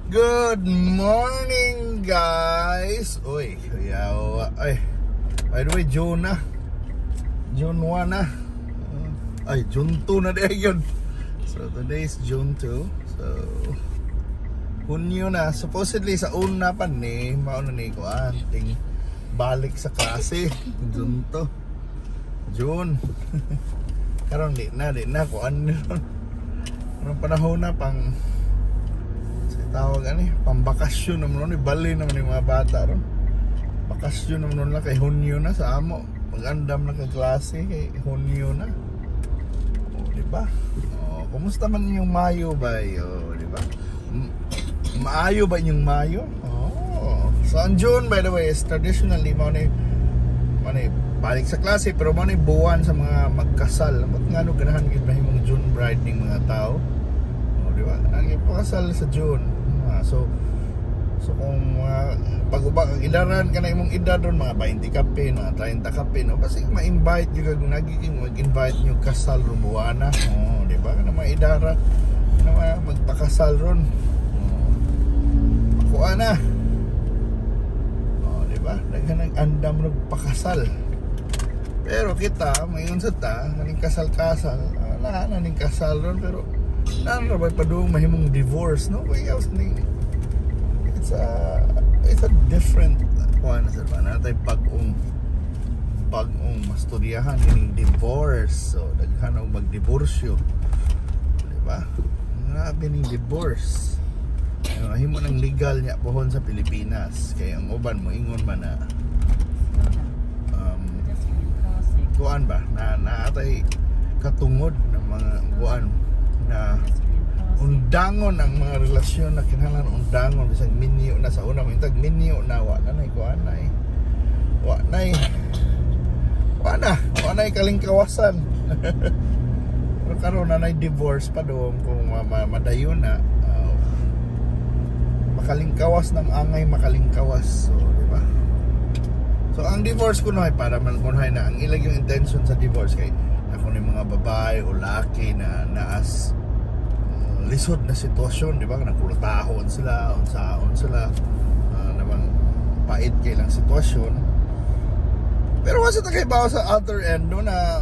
Good morning, guys. Uy, yawa. Ay, by the way, June na. June 1 na. Ay, June 2 na din yun. So, today is June 2. So, Hunyo na. Supposedly, sa una pa ni, mauna ni ko ting balik sa klase. June 2. June. Karon di na. Kuan nyon. Anong panahon na pang tawag pambakasyon naman nun, bali naman yung mga bata ron. Bakasyon naman nun lang kay Hunyo na sa amo. Mag-andam na kay klase kay Hunyo na. O, diba? O, kumusta man yung Mayo ba? O, diba? Maayo ba yung Mayo? Oh. So, ang June, by the way, is traditionally money balik sa klase, pero money buwan sa mga magkasal. Ba't nga ganahan yun na yung June bride ng mga tao? O, diba? Nagipakasal sa June. So kung pag-ubag ang idaran ka na imong edad doon, mga 20 kapin, mga 30 kapin, no? Kasi ma-invite nyo kag nagiging mag-invite nyo kasal ron buwana. Oh, di ba? Kana mga idara na magpakasal ron. Makuha na. Oh, di ba? Naghanang andam ron pakasal. Pero kita, mayon sa ta, naning kasal-kasal, naning kasal ron, pero narabay pa doon mahimong divorce, no? It's a different one, sir. Natay bagong masturyahan yung divorce. So daghan og magdiborsyo, di ba? Grabe ning divorce. Mahimo nang legal niya pohon sa Pilipinas. Kaya ang uban mo ingon man na kuan ba na atay katungod ng mga kuan na undangon ang mga relasyon na kinahanglan undangon bisag minyo na sa una intag minyo na wa na kuan wa na kalingkawasan. Pero karon na divorce pa doon kung madayon na makalingkawas ng angay makalingkawas. So di ba? So ang divorce kuno ay para man kunhay na ang ilang yung intention sa divorce kay ako ni mga babae o laki na naas lisod na sitwasyon, di ba? Nagkulatahon sila, unsaon sila, namang pait kay lang sitwasyon. Pero wasa ta kay bawa sa other end no na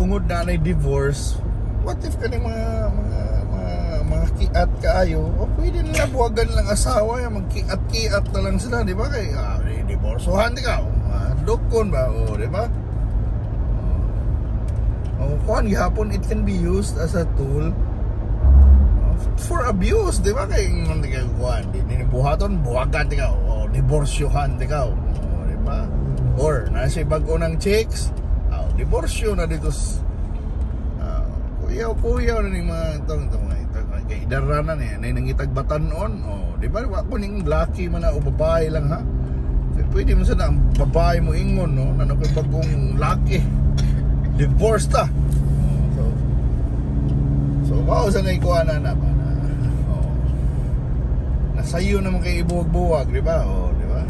tungod na nay divorce, what if kani mga kiat kaayo, o pwede nila buwagan lang asawa, magkiat-kiat na lang sila, di ba? Kay divorcehan di ka, dokon ba, o di ba? Kuan gihapon, it can be used as a tool for abuse, di ba? Kaya hindi ka kuhan, buhaton, buwagan di ka, o diborsyohan di ka, o di ba? Or nasa bago ng chicks, diborsyo na dito, kuyaw na ng mga itong kay idaranan na nangitag batanon, o di ba? Wako ning lucky man na o babae lang ha, pwede mo sana ang babae mo ingon, no? Ano kay bagong lucky divorce ta. So wow sa naikuha na ba na nasayo naman kay ibuwag-buwag, di ba? Di ba?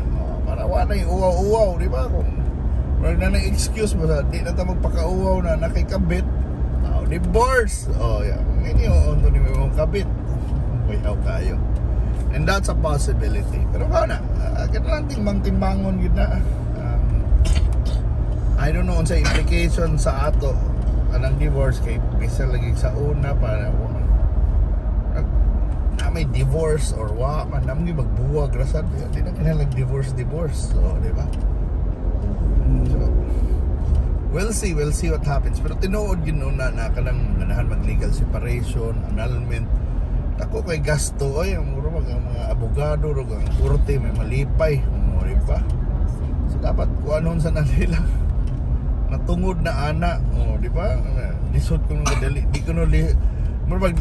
Para wala yung uwaw-uwaw, di ba? Kung wala na ng excuse mo sa di na ta magpaka-uwaw na nakikabit, divorce. Yeah. Ngayon yung ni mong kabit. Kuyaw kayo. And that's a possibility. Pero na kita lang timbang-timbangon yun na. I don't know sa implication sa ato anang divorce kay bisa lagi sa una para na may divorce or wa man namo magbuwag rasad di na kinalang divorce so di ba? So we'll see what happens, pero tinuod yun na kanang ganahan mag legal separation, annulment. Ako kay gasto ay ang mga abogado ro ang korte may malipay, di ba? So dapat kuanon sa nila natungod na ana, di ba? Lisod ko nung dali, di ko no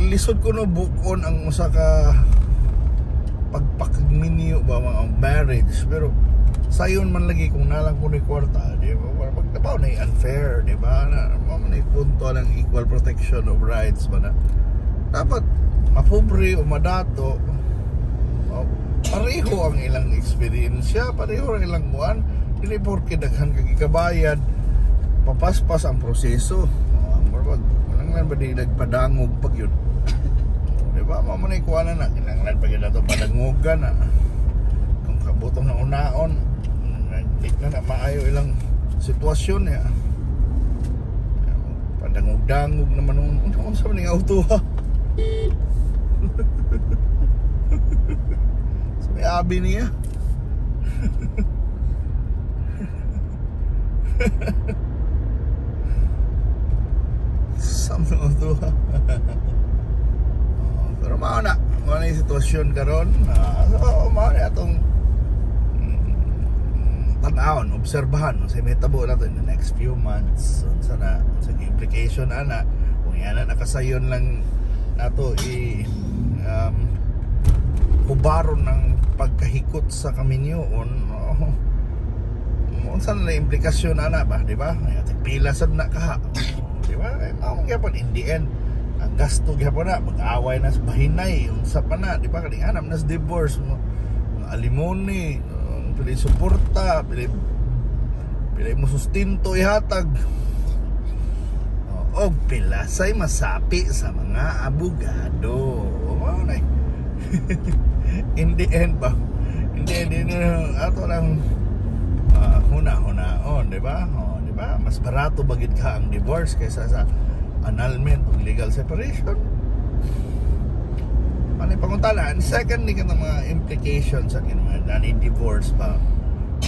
lisod ko no bukon ang usa ka pagpakagminyo ba mga marriage, pero sayon man lagi kung nalang ko ni kwarta, di ba? Magtabaw na unfair, di ba? Na punto ng equal protection of rights ba na dapat mapobre o madato, pareho ang ilang experience, pareho ang ilang buwan, dili porke daghan kag ikabayad papaspas ang proseso. Walang lang ba di nagpadangog pag yun, di ba? ba? Mo man ikuha na kinanglan pag na to padangugan na. Kung kabutong na unaon, naglit na maayo ilang sitwasyon ya. Padangog-dangog naman nung sa maning auto ha. So may abi niya. Samsung auto ha. Pero mao na yung sitwasyon karon. So mao na atong tan-awon, obserbahan sa metabo na to in the next few months. So sana sa implication ana kung yan na nakasayon lang nato kubaron ng pagkahikot sa kaminyoon. Saan na implikasyon ana ba, di ba? Pila sad na ka. Di ba? Mao gyapon in the end ang gasto gyapon na mag-away na sa bahinay unsa pa na, di ba? Kani anam na sa divorce mo alimony, pili suporta, pili mo sustinto ihatag. O pila say masapi sa mga abogado. Mao na. In the end ba? Hindi ato lang huna-hunaon, di ba? Di ba? Mas barato bagid ka ang divorce kaysa sa annulment o legal separation. Ano yung panguntalaan? Secondly, ka ng mga implications sa mga nani-divorce ba?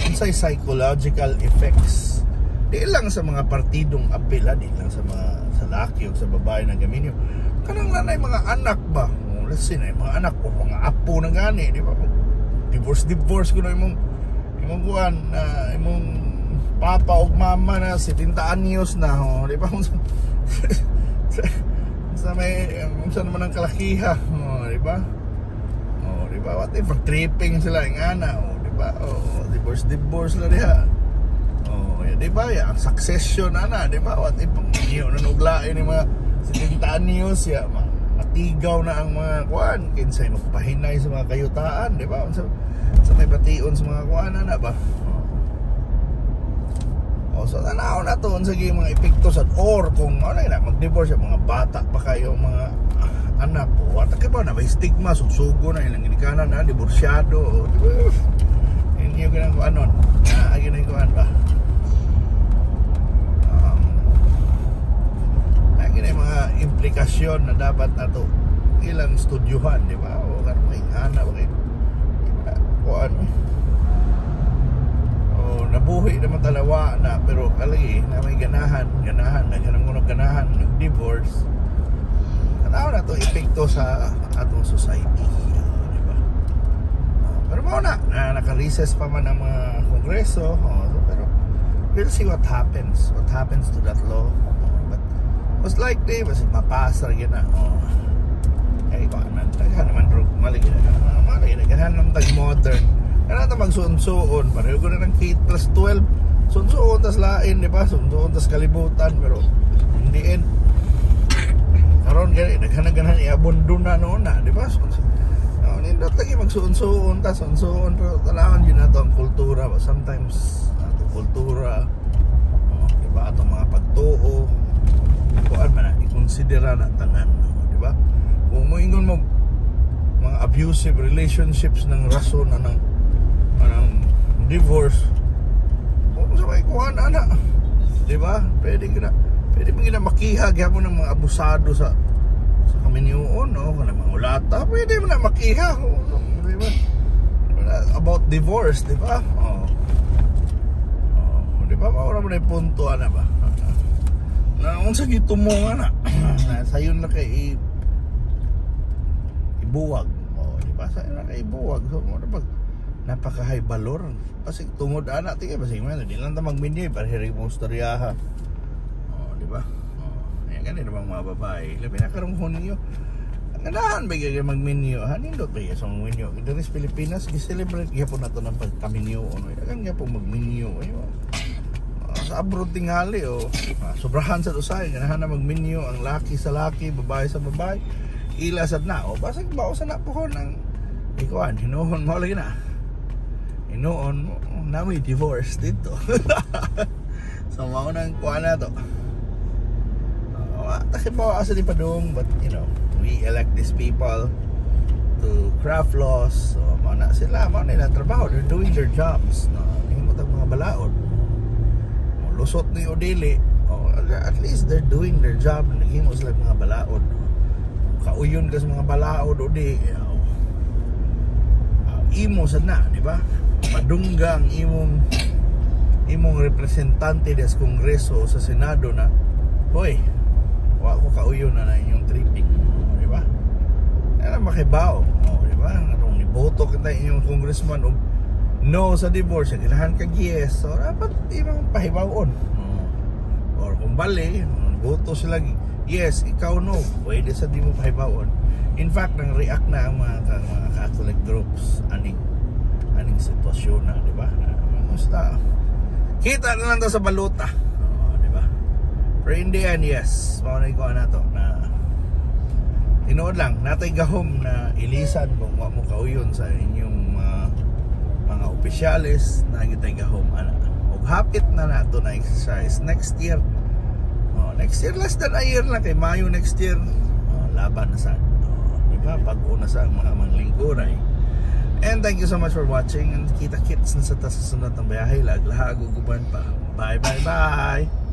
Unsay psychological effects. Di lang sa mga partidong apela, di lang sa mga sa laki o sa babae na gaminyo. Kanang nanay mga anak ba? Let's say na yung mga anak o mga apo na gani, di ba? Divorce ko na imong kuan na imong papa o mama na 70 anyos na, di ba? Sa may naman ang kalakiha, di ba? Di ba? What if tripping sila ng ana, di ba? Divorce na diha. Di ba? Ang succession ana, di ba? What if niyo nanuglain ni mga 70 anyos ya, matigaw na ang mga kuan, kinsay magpahinay sa mga kayutaan, di ba? Sa may bation sa mga kuan ana ba? So tanaw na to sa mga epekto sa or kung ano na mag-divorce yung mga bata pa kayo mga anak po at ba na may stigma sugsugo na ilang ginikanan na divorsyado, hindi yung ganang kuanon na ginang kuan ba na mga implikasyon na dapat nato ilang studyuhan, di ba? O kan may ana bakit kuan nabuhi naman talawa na pero kalagi na may ganahan nag-divorce. Tanaw na to epekto sa atong society, di ba? Pero mao na naka-recess pa man ang mga kongreso, so, pero we'll see what happens to that law. But most likely basi mapasa gyud na. Kay ko man daghan naman maligi naman tag modern. Kaya natin magsuon-suon, pareho ko na ng K+12 suon-suon, tas lain, di ba? Suon-suon, tas kalibutan. Pero in the end karon gani, naghanaganan iabundo na noon na, di ba? Nindot lagi magsuon-suon, tas suon-suon. Pero talawan yun na ito ang kultura. Sometimes itong kultura, di ba? Itong mga pagtuo, kuan man na, ikonsidera na tanan, di ba? Kung mo ingon mo mga abusive relationships ng rason na ng divorce, kung sa may kuhan ana, di ba? Pwede mo makihag mo ng mga abusado sa kaminyoon, no? Kung mga ulata, pwede mo na makihag, di ba? About divorce, di ba? Di ba? Maura mo na yung punto, ana ba? Na kung sa gito mo nga na sayon na kay ibuwag, di ba? Sayon na kay ibuwag, so mo na pag napaka-high valor kasi tungod ana tingay basi man di lang ta magminyo para hirig mo istoryaha, di ba? Ayan ganito bang mga babae labi na karong niyo ganahan ba gyud magminyo nindot ba sa minyo diri sa Pilipinas gi-celebrate gyapon nato ng pagkaminyo dagan gyapon magminyo sa abroad tingali sobrahan sa usay ganahan na magminyo ang laki sa laki, babae sa babae, ila sad na basig mausa na po ng ikuan hinuhon mo lagi na noon na may divorce dito. So mao nang kuha na to. Kasi bawa asa di pa dong, but you know we elect these people to craft laws. So mao na sila, mao na trabaho, they're doing their jobs. No, himot ang mga balaod. Lusot ni Odili, at least they're doing their job. Naghimo sila mga balaod. Kauyon ka sa mga balaod o di imo sad na, di ba? Madunggang imong representante des Kongreso sa Senado na, hoy, wa ko kauyon na inyong tripping, di ba? Era makibaw, di ba? Anong niboto kita inyong congressman o no sa divorce, ganahan kag yes, so dapat imong pahibawon. Or kung bali, boto sila yes, ikaw no, pwede sa di mo pahibawon. In fact, nang react na ang mga Catholic groups aning sitwasyon na, di ba? Basta kita na lang to sa baluta, di ba? Pero in the end, yes, maunay ko na to na tinuod lang natay gahom na ilisan kung wa mo kauyon sa inyong mga opisyalis na gitay gahom ana. Og hapit na nato na exercise next year. Next year, less than a year lang kay Mayo next year. Laban na sa diba? Pag-una sa mga manglingkuray. And thank you so much for watching. And kita-kits na sa susunod ng biyahe. Laglaha, guguban pa. Bye, bye, bye.